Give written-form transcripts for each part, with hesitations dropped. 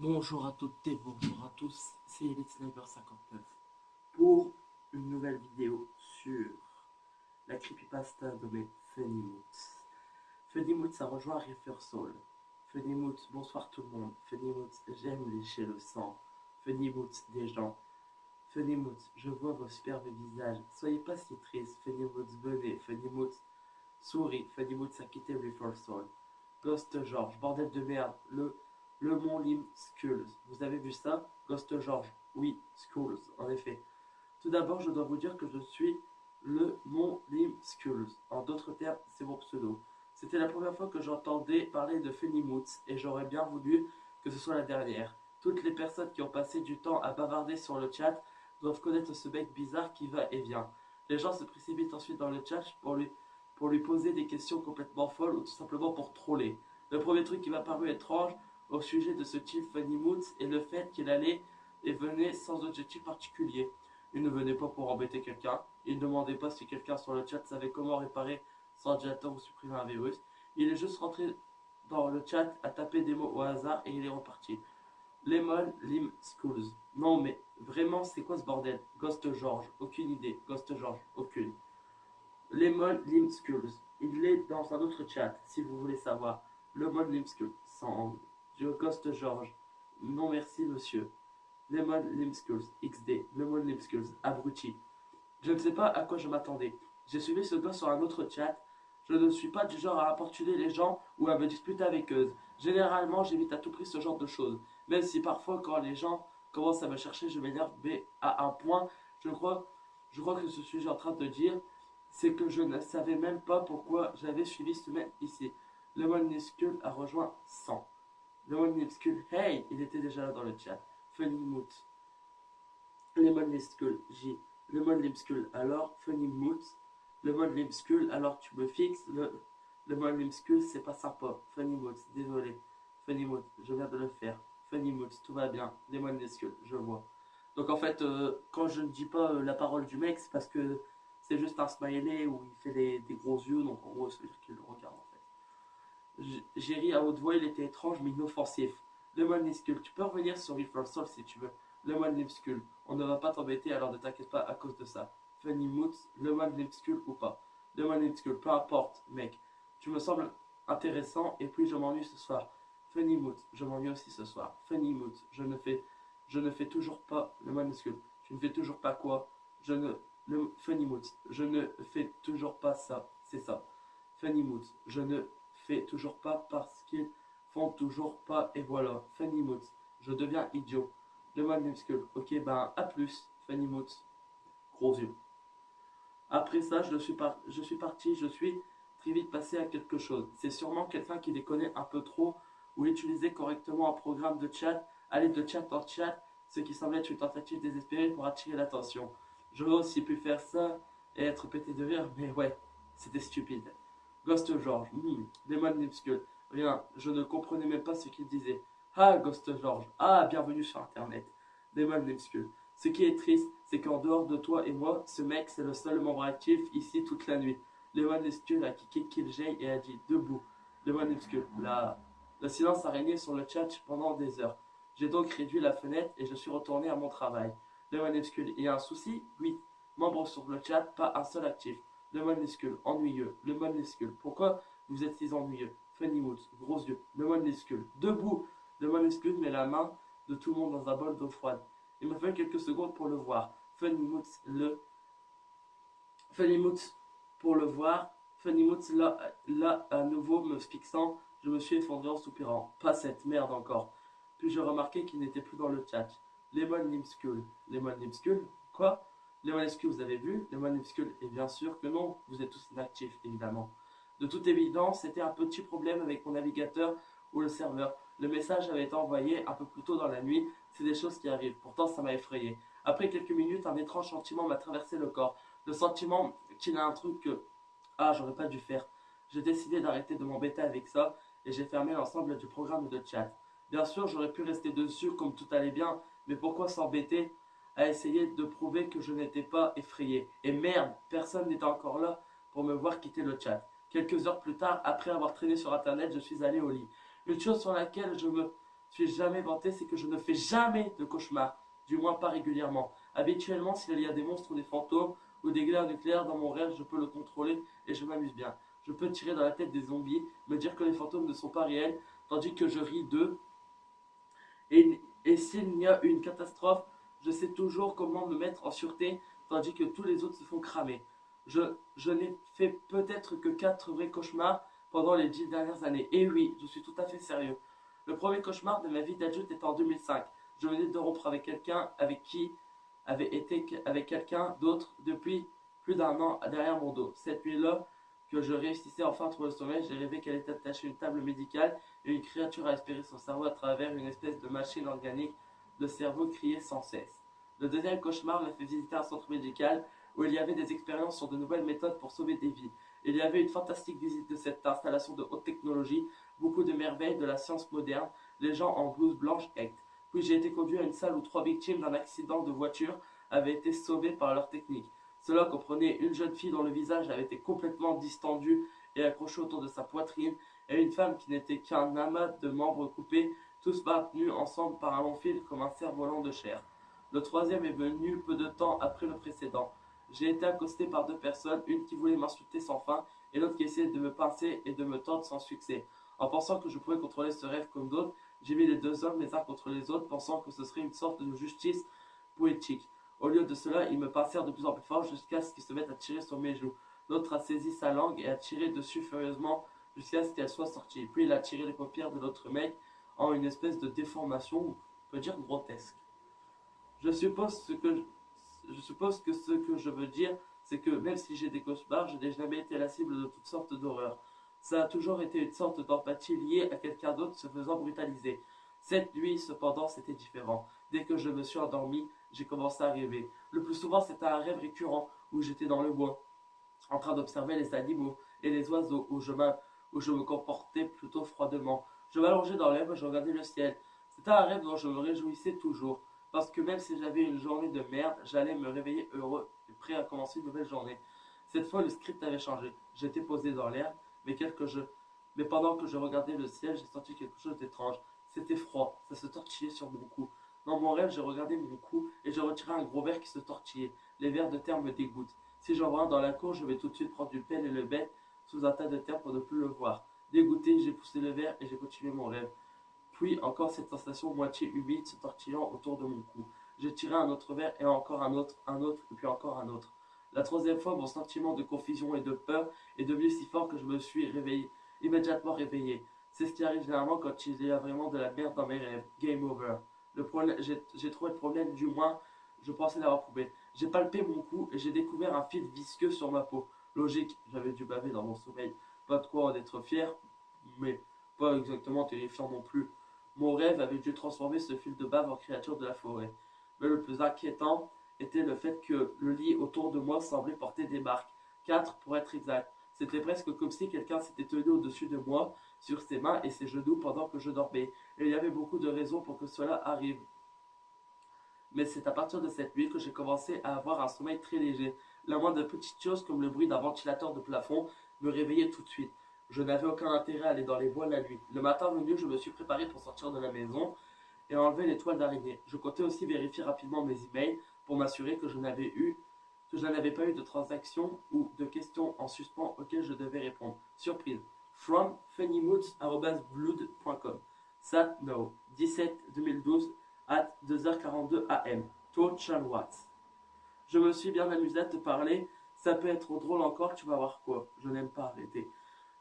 Bonjour à toutes et bonjour à tous, c'est Elite Sniper 59 pour une nouvelle vidéo sur la creepypasta nommée Funnymoot. Funnymoot, ça rejoint Refersol. Funnymoot, bonsoir tout le monde. Funnymoot, j'aime lécher le sang. Funnymoot, des gens. Funnymoot, je vois vos superbes visages. Soyez pas si tristes. Funnymoot, venez. Funnymoot, souris. Funnymoot, ça quitté Refersol. Ghost George, bordel de merde. Le Mont Lim Skulls. Vous avez vu ça? Ghost George. Oui, Skulls, en effet. Tout d'abord, je dois vous dire que je suis le Mont Lim Skulls. En d'autres termes, c'est mon pseudo. C'était la première fois que j'entendais parler de Funnymoot et j'aurais bien voulu que ce soit la dernière. Toutes les personnes qui ont passé du temps à bavarder sur le chat doivent connaître ce mec bizarre qui va et vient. Les gens se précipitent ensuite dans le chat pour lui poser des questions complètement folles ou tout simplement pour troller. Le premier truc qui m'a paru étrange au sujet de ce type Funnymoot est le fait qu'il allait et venait sans objectif particulier. Il ne venait pas pour embêter quelqu'un, il ne demandait pas si quelqu'un sur le chat savait comment réparer son ordinateur ou supprimer un virus. Il est juste rentré dans le chat à taper des mots au hasard et il est reparti. Lemon Lim Schools. Non mais vraiment c'est quoi ce bordel? Ghost George, aucune idée. Ghost George, aucune. Lemon Lim Schools. Il est dans un autre chat si vous voulez savoir. Lemon Lim Schools. Sans Ghost George. Non merci monsieur. Lemon Lim Schools. XD. Lemon Lim Schools. Abruti. Je ne sais pas à quoi je m'attendais. J'ai suivi ce gosse sur un autre chat. Je ne suis pas du genre à importuner les gens ou à me disputer avec eux. Généralement, j'évite à tout prix ce genre de choses. Même si parfois, quand les gens commencent à me chercher, je m'énerve. Mais à un point, je crois que ce que je suis en train de dire, c'est que je ne savais même pas pourquoi j'avais suivi ce mec ici. Le minuscule a rejoint 100. Le minuscule, hey, il était déjà là dans le chat. Funny Moot. Lemon Limskull, J. Lemon Limskull, alors Funny Moot. Lemon Limskull, alors tu me fixes. Lemon Limskull, c'est pas sympa. Funny Moot, désolé. Funny Moot, je viens de le faire. Funny Moot, tout va bien. Lemon Limskull, je vois. Donc en fait, quand je ne dis pas la parole du mec, c'est parce que c'est juste un smiley où il fait des gros yeux. Donc en gros, ça veut dire qu'il le regarde en fait. J'ai ri à haute voix, il était étrange mais inoffensif. Lemon Limskull, tu peux revenir sur Reversal si tu veux. Lemon Limskull, on ne va pas t'embêter alors ne t'inquiète pas à cause de ça. Funny Moods, Lemon Limskull ou pas. Lemon Limskull, peu importe, mec. Tu me sembles intéressant et puis je m'ennuie ce soir. Funny Moods, je m'ennuie aussi ce soir. Funny Moods, je ne fais toujours pas Lemon Limskull. Tu ne fais toujours pas quoi? Funny Moods, je ne fais toujours pas ça. C'est ça. Funny Moods, je ne fais toujours pas parce qu'ils font toujours pas et voilà. Funny Moods, je deviens idiot. Lemon Limskull, ok ben à plus. Funny Moods, gros yeux. Après ça, je suis parti, je suis très vite passé à quelque chose. C'est sûrement quelqu'un qui les connaît un peu trop ou utilisait correctement un programme de chat, aller de chat en chat, ce qui semblait être une tentative désespérée pour attirer l'attention. J'aurais aussi pu faire ça et être pété de rire, mais ouais, c'était stupide. Ghost George, Lemon Limskull, rien, je ne comprenais même pas ce qu'il disait. Ah, Ghost George, ah, bienvenue sur Internet. Lemon Limskull. Ce qui est triste, c'est qu'en dehors de toi et moi, ce mec, c'est le seul membre actif ici toute la nuit. Lemon Limskull a kické Killjoy et a dit debout. Lemon Limskull, là. Le silence a régné sur le chat pendant des heures. J'ai donc réduit la fenêtre et je suis retourné à mon travail. Lemon Limskull, il y a un souci? Oui. Membre sur le chat, pas un seul actif. Le minuscule, ennuyeux. Le minuscule, pourquoi vous êtes si ennuyeux? Funny Mood, gros yeux. Le minuscule, debout. Le minuscule met la main de tout le monde dans un bol d'eau froide. Il me fait quelques secondes pour le voir. Funny Mood, Funny Mood, pour le voir. Funny Mood, là, à nouveau me fixant, je me suis effondré en soupirant. Pas cette merde encore. Puis j'ai remarqué qu'il n'était plus dans le chat. Lemon Limskull. Lemon Limskull? Quoi? Lemon Limskull, vous avez vu? Lemon Limskull, et bien sûr que non, vous êtes tous inactifs, évidemment. De toute évidence, c'était un petit problème avec mon navigateur ou le serveur. Le message avait été envoyé un peu plus tôt dans la nuit, c'est des choses qui arrivent, pourtant ça m'a effrayé. Après quelques minutes, un étrange sentiment m'a traversé le corps. Le sentiment qu'il a un truc que... Ah, j'aurais pas dû faire. J'ai décidé d'arrêter de m'embêter avec ça et j'ai fermé l'ensemble du programme de chat. Bien sûr, j'aurais pu rester dessus comme tout allait bien, mais pourquoi s'embêter à essayer de prouver que je n'étais pas effrayé? Et merde, personne n'était encore là pour me voir quitter le chat. Quelques heures plus tard, après avoir traîné sur internet, je suis allé au lit. Une chose sur laquelle je me suis jamais vanté, c'est que je ne fais jamais de cauchemars, du moins pas régulièrement. Habituellement, s'il y a des monstres ou des fantômes ou des guerres nucléaires dans mon rêve, je peux le contrôler et je m'amuse bien. Je peux tirer dans la tête des zombies, me dire que les fantômes ne sont pas réels, tandis que je ris d'eux. Et s'il y a une catastrophe, je sais toujours comment me mettre en sûreté, tandis que tous les autres se font cramer. Je n'ai fait peut-être que 4 vrais cauchemars pendant les 10 dernières années. Et oui, je suis tout à fait sérieux. Le premier cauchemar de ma vie d'adulte était en 2005. Je venais de rompre avec quelqu'un avec qui avait été avec quelqu'un d'autre depuis plus d'un an derrière mon dos. Cette nuit-là, que je réussissais enfin à trouver le sommeil, j'ai rêvé qu'elle était attachée à une table médicale et une créature a aspiré son cerveau à travers une espèce de machine organique. Le cerveau criait sans cesse. Le deuxième cauchemar m'a fait visiter un centre médical où il y avait des expériences sur de nouvelles méthodes pour sauver des vies. Il y avait une fantastique visite de cette installation de haute technologie, beaucoup de merveilles de la science moderne, les gens en blouse blanche actent. Puis j'ai été conduit à une salle où 3 victimes d'un accident de voiture avaient été sauvées par leur technique. Cela comprenait une jeune fille dont le visage avait été complètement distendu et accroché autour de sa poitrine, et une femme qui n'était qu'un amas de membres coupés, tous maintenus ensemble par un long fil comme un cerf-volant de chair. Le troisième est venu peu de temps après le précédent. J'ai été accosté par 2 personnes, une qui voulait m'insulter sans fin et l'autre qui essayait de me pincer et de me tordre sans succès. En pensant que je pouvais contrôler ce rêve comme d'autres, j'ai mis les 2 hommes les uns contre les autres, pensant que ce serait une sorte de justice poétique. Au lieu de cela, ils me pincèrent de plus en plus fort jusqu'à ce qu'ils se mettent à tirer sur mes joues. L'autre a saisi sa langue et a tiré dessus furieusement jusqu'à ce qu'elle soit sortie. Puis il a tiré les paupières de l'autre mec en une espèce de déformation, on peut dire grotesque. Je suppose, que ce que je veux dire, c'est que même si j'ai des cauchemars, je n'ai jamais été la cible de toutes sortes d'horreurs. Ça a toujours été une sorte d'empathie liée à quelqu'un d'autre se faisant brutaliser. Cette nuit, cependant, c'était différent. Dès que je me suis endormi, j'ai commencé à rêver. Le plus souvent, c'était un rêve récurrent où j'étais dans le bois, en train d'observer les animaux et les oiseaux, où je me comportais plutôt froidement. Je m'allongeais dans l'herbe et je regardais le ciel. C'était un rêve dont je me réjouissais toujours, parce que même si j'avais une journée de merde, j'allais me réveiller heureux et prêt à commencer une nouvelle journée. Cette fois, le script avait changé. J'étais posé dans l'herbe, mais pendant que je regardais le ciel, j'ai senti quelque chose d'étrange. C'était froid, ça se tortillait sur mon cou. Dans mon rêve, j'ai regardé mon cou et j'ai retiré un gros ver qui se tortillait. Les vers de terre me dégoûtent. Si j'en vois un dans la cour, je vais tout de suite prendre une pelle et le mettre sous un tas de terre pour ne plus le voir. Dégoûté, j'ai poussé le verre et j'ai continué mon rêve. Puis encore cette sensation moitié humide se tortillant autour de mon cou. J'ai tiré un autre verre et encore un autre, et puis encore un autre. La troisième fois, mon sentiment de confusion et de peur est devenu si fort que je me suis immédiatement réveillé. C'est ce qui arrive généralement quand il y a vraiment de la merde dans mes rêves. Game over. J'ai trouvé le problème, du moins, je pensais l'avoir trouvé. J'ai palpé mon cou et j'ai découvert un fil visqueux sur ma peau. Logique, j'avais dû baver dans mon sommeil. Pas de quoi en être fier, mais pas exactement terrifiant non plus. Mon rêve avait dû transformer ce fil de bave en créature de la forêt. Mais le plus inquiétant était le fait que le lit autour de moi semblait porter des marques. 4 pour être exact. C'était presque comme si quelqu'un s'était tenu au-dessus de moi, sur ses mains et ses genoux pendant que je dormais. Et il y avait beaucoup de raisons pour que cela arrive. Mais c'est à partir de cette nuit que j'ai commencé à avoir un sommeil très léger. La moindre petite chose, comme le bruit d'un ventilateur de plafond, me réveillait tout de suite. Je n'avais aucun intérêt à aller dans les bois la nuit. Le matin venu, je me suis préparé pour sortir de la maison et enlever les toiles d'araignée. Je comptais aussi vérifier rapidement mes emails pour m'assurer que je n'avais pas eu de transactions ou de questions en suspens auxquelles je devais répondre. Surprise. From funnymoods@blood.com. Sat no. 17-2012 at 2h42 am. To Chalwatts. Je me suis bien amusé à te parler. Ça peut être drôle encore, tu vas voir quoi. Je n'aime pas arrêter.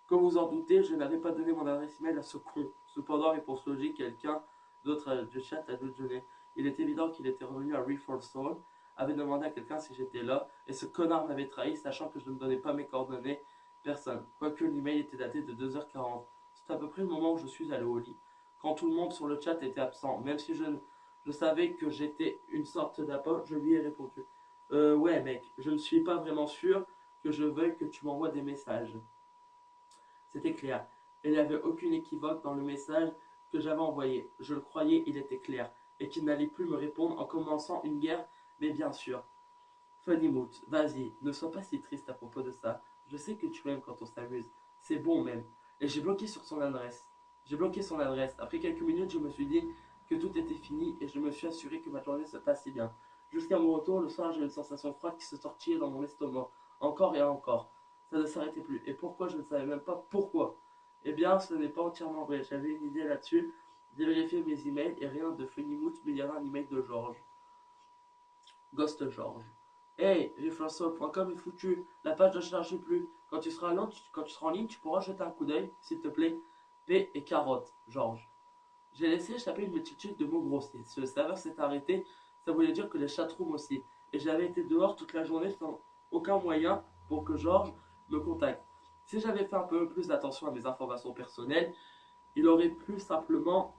Comme vous en doutez, je n'avais pas donné mon adresse email à ce con. Cependant, réponse logique, quelqu'un d'autre du chat a donné. Il est évident qu'il était revenu à Reform Soul, avait demandé à quelqu'un si j'étais là, et ce connard m'avait trahi, sachant que je ne donnais pas mes coordonnées. Personne. Quoique l'email était daté de 2h40. C'est à peu près le moment où je suis allé au lit. Quand tout le monde sur le chat était absent, même si je savais que j'étais une sorte d'apport, je lui ai répondu. Ouais mec, je ne suis pas vraiment sûr que je veuille que tu m'envoies des messages. C'était clair. Il n'y avait aucune équivoque dans le message que j'avais envoyé. Je le croyais, il était clair. Et qu'il n'allait plus me répondre en commençant une guerre, mais bien sûr. Funnymoot, vas-y, ne sois pas si triste à propos de ça. Je sais que tu aimes quand on s'amuse. C'est bon même. Et j'ai bloqué sur son adresse. J'ai bloqué son adresse. Après quelques minutes, je me suis dit que tout était fini et je me suis assuré que ma journée se passait bien. Jusqu'à mon retour, le soir, j'ai une sensation froide qui se tortillait dans mon estomac. Encore et encore. Ça ne s'arrêtait plus. Et pourquoi? Je ne savais même pas pourquoi. Eh bien, ce n'est pas entièrement vrai. J'avais une idée là-dessus. J'ai vérifié mes emails et rien de Funnymoot, mais il y avait un email de Georges. Ghost George. Hey, refluenceau.com est foutu. La page ne charge plus. Quand tu seras en ligne, tu pourras jeter un coup d'œil, s'il te plaît. P et carotte, Georges. J'ai laissé échapper une multitude de mots grossiers. Si le serveur s'est arrêté, ça voulait dire que les chatrooms aussi. Et j'avais été dehors toute la journée sans aucun moyen pour que Georges me contacte. Si j'avais fait un peu plus attention à mes informations personnelles, il aurait pu simplement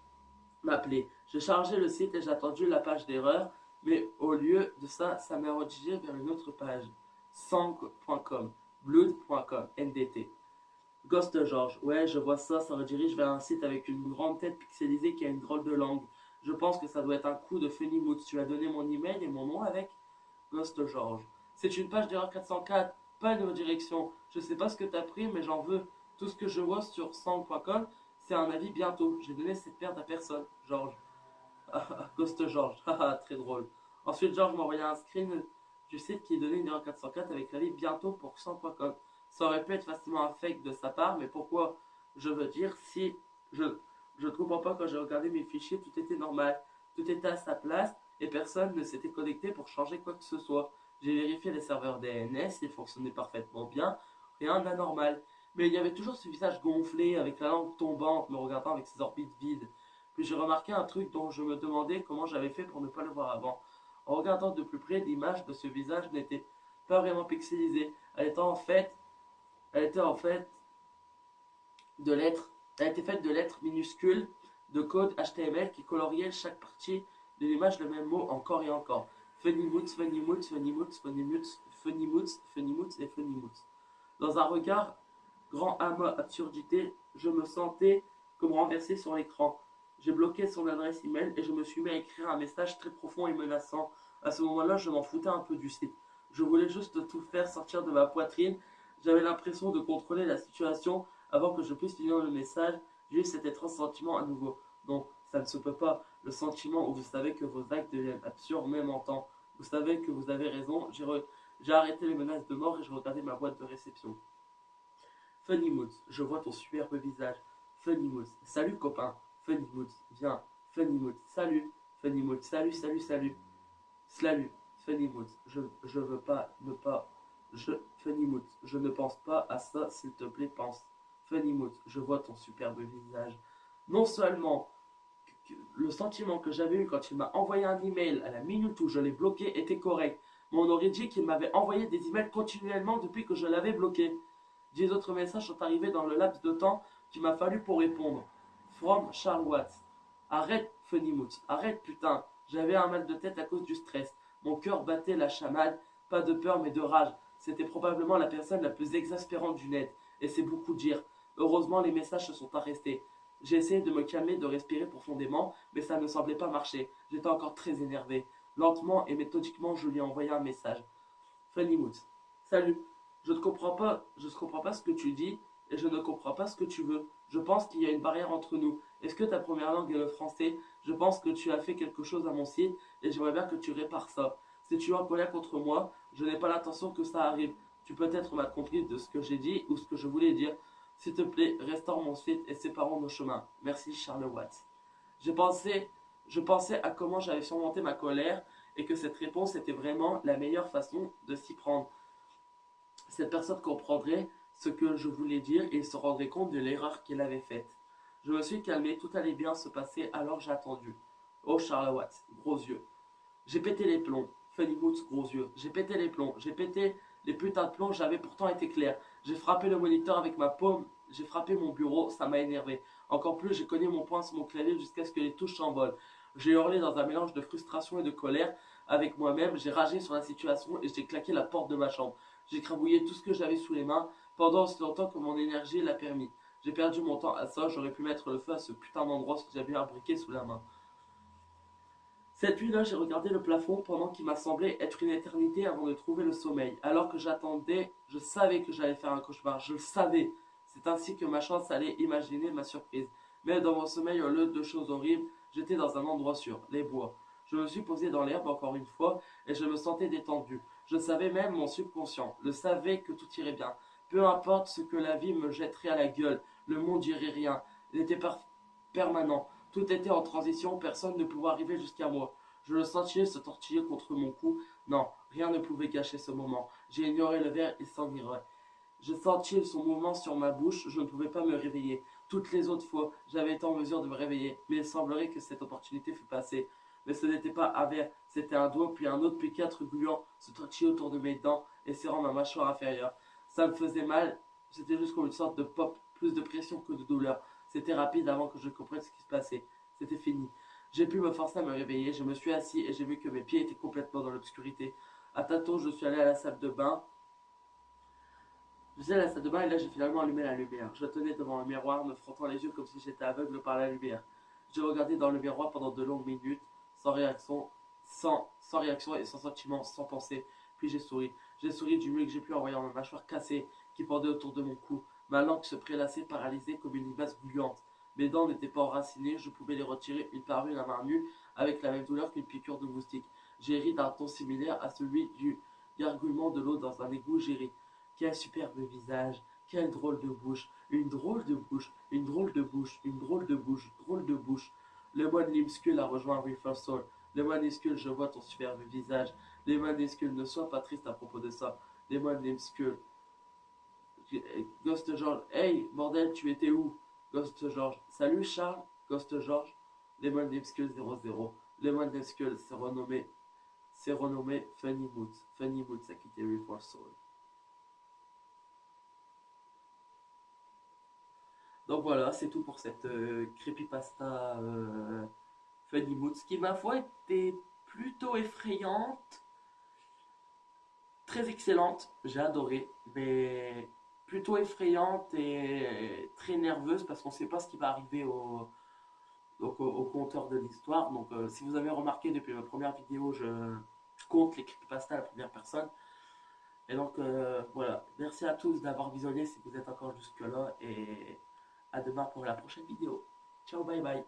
m'appeler. J'ai chargé le site et j'ai attendu la page d'erreur, mais au lieu de ça, ça m'a redirigé vers une autre page. Sang.com, blood.com, NDT. Ghost George, ouais, je vois ça, ça redirige vers un site avec une grande tête pixelisée qui a une drôle de langue. Je pense que ça doit être un coup de Funnymood. Tu as donné mon email et mon nom avec Ghost George. C'est une page d'erreur 404, pas de redirection. Je sais pas ce que t'as pris, mais j'en veux. Tout ce que je vois sur sang.com, c'est un avis bientôt. J'ai donné cette merde à personne, George. Ghost George, haha, très drôle. Ensuite, George m'a envoyé un screen du site qui donnait une erreur 404 avec l'avis bientôt pour 100.com. Ça aurait pu être facilement un fake de sa part, mais pourquoi? Je veux dire, si je je ne comprends pas, quand j'ai regardé mes fichiers, tout était normal, tout était à sa place et personne ne s'était connecté pour changer quoi que ce soit. J'ai vérifié les serveurs DNS, ils fonctionnaient parfaitement bien, rien d'anormal. Mais il y avait toujours ce visage gonflé, avec la langue tombante, me regardant avec ses orbites vides. Puis j'ai remarqué un truc dont je me demandais comment j'avais fait pour ne pas le voir avant. En regardant de plus près, l'image de ce visage n'était pas vraiment pixelisée. Elle était en fait de lettres, elle était faite de lettres minuscules de code HTML qui coloriaient chaque partie de l'image le même mot encore et encore. Funnymoot, Funnymoot, Funnymoot, Funnymoot, Funnymoot, Funnymoot et Funnymoot. Dans un regard grand amas absurdité, je me sentais comme renversé sur l'écran. J'ai bloqué son adresse email et je me suis mis à écrire un message très profond et menaçant. À ce moment-là, je m'en foutais un peu du site. Je voulais juste tout faire sortir de ma poitrine. J'avais l'impression de contrôler la situation avant que je puisse finir le message. J'ai eu cet étrange sentiment à nouveau. Non, ça ne se peut pas. Le sentiment où vous savez que vos actes deviennent absurdes même en temps. Vous savez que vous avez raison. J'ai arrêté les menaces de mort et je regardais ma boîte de réception. Funnymood, je vois ton superbe visage. Funnymood, salut copain. Funnymood, viens. Funnymood, salut. Funnymood, salut, salut, salut. Salut. Funnymood, je veux pas, ne pas. Funnymood, je ne pense pas à ça, s'il te plaît, pense. Funnymood, je vois ton superbe visage. Non seulement le sentiment que j'avais eu quand il m'a envoyé un email à la minute où je l'ai bloqué était correct, mais on aurait dit qu'il m'avait envoyé des emails continuellement depuis que je l'avais bloqué. 10 autres messages sont arrivés dans le laps de temps qu'il m'a fallu pour répondre. From Charles Watts. Arrête, Funnymood, arrête putain. J'avais un mal de tête à cause du stress. Mon cœur battait la chamade, pas de peur mais de rage. C'était probablement la personne la plus exaspérante du net, et c'est beaucoup dire. Heureusement, les messages se sont arrêtés. J'ai essayé de me calmer, de respirer profondément, mais ça ne semblait pas marcher. J'étais encore très énervé. Lentement et méthodiquement, je lui ai envoyé un message. Funnymood. Salut. Je ne comprends pas ce que tu dis et je ne comprends pas ce que tu veux. Je pense qu'il y a une barrière entre nous. Est-ce que ta première langue est le français? Je pense que tu as fait quelque chose à mon site et j'aimerais bien que tu répares ça. Si tu es en colère contre moi, je n'ai pas l'intention que ça arrive. Tu peut-être m'as compris de ce que j'ai dit ou ce que je voulais dire. S'il te plaît, restaure mon site et séparons nos chemins. Merci Charles Watts. Je pensais, je pensais à comment j'avais surmonté ma colère et que cette réponse était vraiment la meilleure façon de s'y prendre. Cette personne comprendrait ce que je voulais dire et se rendrait compte de l'erreur qu'elle avait faite. Je me suis calmé, tout allait bien se passer, alors j'ai attendu. Oh Charles Watts, gros yeux. J'ai pété les plombs. Funny Moods, gros yeux. J'ai pété les plombs. J'ai pété les putains de plombs, j'avais pourtant été clair. J'ai frappé le moniteur avec ma paume. J'ai frappé mon bureau, ça m'a énervé. Encore plus, j'ai cogné mon poing sur mon clavier jusqu'à ce que les touches s'envolent. J'ai hurlé dans un mélange de frustration et de colère avec moi-même. J'ai ragé sur la situation et j'ai claqué la porte de ma chambre. J'ai crabouillé tout ce que j'avais sous les mains pendant aussi longtemps que mon énergie l'a permis. J'ai perdu mon temps à ça, j'aurais pu mettre le feu à ce putain d'endroit si j'avais un briquet sous la main. Cette nuit-là, j'ai regardé le plafond pendant qu'il m'a semblé être une éternité avant de trouver le sommeil. Alors que j'attendais, je savais que j'allais faire un cauchemar, je le savais. C'est ainsi que ma chance allait imaginer ma surprise. Mais dans mon sommeil, au lieu de choses horribles, j'étais dans un endroit sûr, les bois. Je me suis posé dans l'herbe encore une fois et je me sentais détendu. Je savais même, mon subconscient le savait, que tout irait bien. Peu importe ce que la vie me jetterait à la gueule, le monde dirait rien. Il était permanent. Tout était en transition, personne ne pouvait arriver jusqu'à moi. Je le sentais se tortiller contre mon cou. Non, rien ne pouvait gâcher ce moment. J'ai ignoré le verre, il s'en irait. Je sentis son mouvement sur ma bouche, je ne pouvais pas me réveiller. Toutes les autres fois, j'avais été en mesure de me réveiller, mais il semblerait que cette opportunité fût passée. Mais ce n'était pas un verre, c'était un doigt, puis un autre, puis quatre gluants se tortillaient autour de mes dents et serrant ma mâchoire inférieure. Ça me faisait mal, c'était juste comme une sorte de pop, plus de pression que de douleur. C'était rapide avant que je comprenne ce qui se passait. C'était fini. J'ai pu me forcer à me réveiller, je me suis assis et j'ai vu que mes pieds étaient complètement dans l'obscurité. À tâtons, je suis allé à la salle de bain. Je suis allé à la salle de bain et là j'ai finalement allumé la lumière. Je tenais devant un miroir, me frottant les yeux comme si j'étais aveugle par la lumière. J'ai regardé dans le miroir pendant de longues minutes, sans réaction, sans réaction et sans sentiment, sans pensée. Puis j'ai souri. J'ai souri du mieux que j'ai pu en voyant ma mâchoire cassée qui pendait autour de mon cou. Ma langue se prélassait, paralysée comme une limace gluante. Mes dents n'étaient pas enracinées, je pouvais les retirer une par une à main nue, avec la même douleur qu'une piqûre de moustique. J'ai ri d'un ton similaire à celui du gargouillement de l'eau dans un égout. J'ai ri. Quel superbe visage, quelle drôle de bouche, une drôle de bouche, une drôle de bouche, une drôle de bouche, drôle de bouche. Le moine Limskull a rejoint Reversal. Le moine Limskull, je vois ton superbe visage. Les moines Limskull, ne sois pas triste à propos de ça. Les moines Limskull. Ghost George, hey, bordel, tu étais où? Ghost George, salut Charles. Ghost George, les moines Limskull 00. Les moines Limskull s'est renommé Funny Mood. Funny Mood a quitté Reversal. Donc voilà, c'est tout pour cette creepypasta Funny Moods qui, ma foi, était plutôt effrayante, très excellente, j'ai adoré, mais plutôt effrayante et très nerveuse parce qu'on ne sait pas ce qui va arriver au conteur de l'histoire. Donc si vous avez remarqué depuis ma première vidéo, je compte les creepypasta à la première personne. Et donc voilà, merci à tous d'avoir visionné si vous êtes encore jusque là et à demain pour la prochaine vidéo. Ciao, bye bye.